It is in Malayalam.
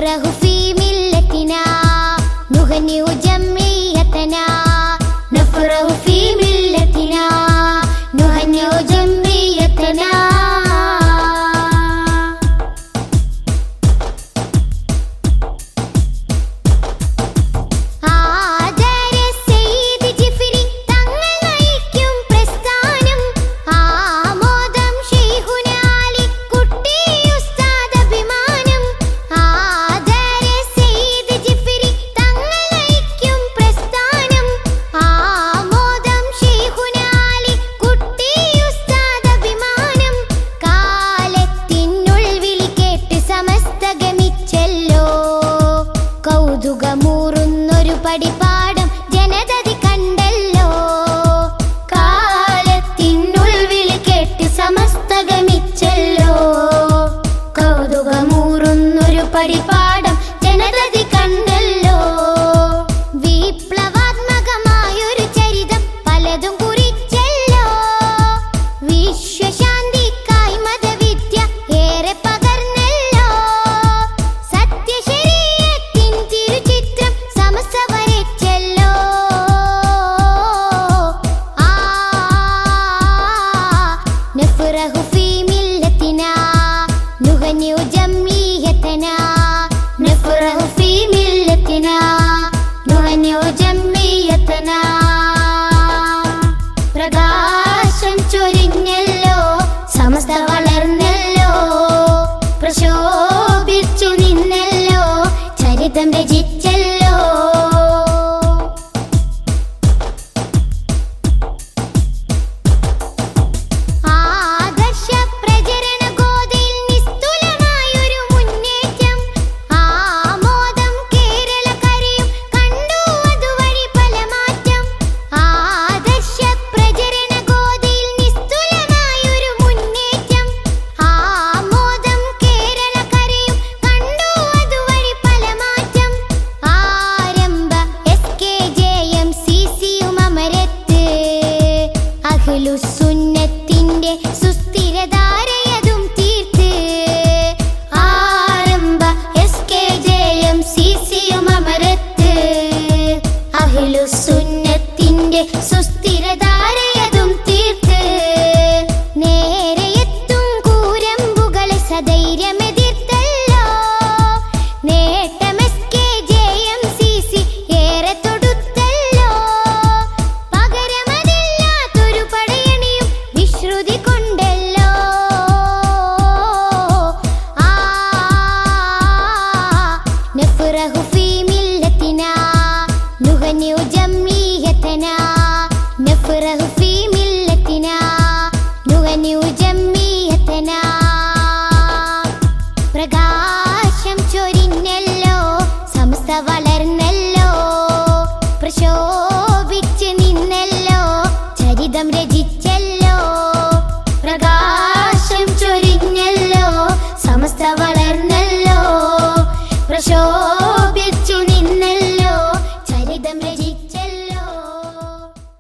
نفرح في ملتنا نغني جمعيتنا نفرح في ملتنا نغني جمعيتنا പടിപ്പാടം ജനതതി കണ്ടല്ലോ കാലത്തിനുൾവിളി കേട്ട് സമസ്തഗമിച്ചല്ലോ കൗതുകമൂറുന്നൊരു പടിപ്പാടം ജനതതി കണ്ടല്ലോ വിപ്ലവാത്മകമായൊരു ചരിതം പലതും കുറിച്ചല്ലോ വിശ്വശാന്തിക്കായി മതവിദ്യ ഏറെ പകർന്നല്ലോ സത്യശരീരത്തിൻ തിരുചിത്രം സമസ്ത نفرح في ملتنا نغني جمعيتنا نفرح في ملتنا نغني جمعيتنا പ്രകാശം ചൊരിഞ്ഞല്ലോ സമസ്ത വളർന്നല്ലോ പ്രശോഭിച്ചു നിന്നല്ലോ ചരിതം രചിച്ചല്ലോ സുന്നത്തിന്റെ സുസ്ഥിരധാരയതും തീർത്ത് ആരംഭ SKJMCCയും അമരത്ത് അഹ്ലുസുന്നത്തിന്റെ സുസ്ഥിരധാരയതും തീർത്ത് നേരെയെത്തും കൂരമ്പുകളെ സധൈര്യമെതിർത്തല്ലോ നേട്ടം SKJMCC ഏറെ തൊടുത്തല്ലോ പകരമതില്ലാത്തൊരു പടയണിയും വിശ്രുതി കൊണ്ടല്ലോ نفرح في ملتنا نغني جمعيتنا نفرح في ملتنا نغني جمعيتنا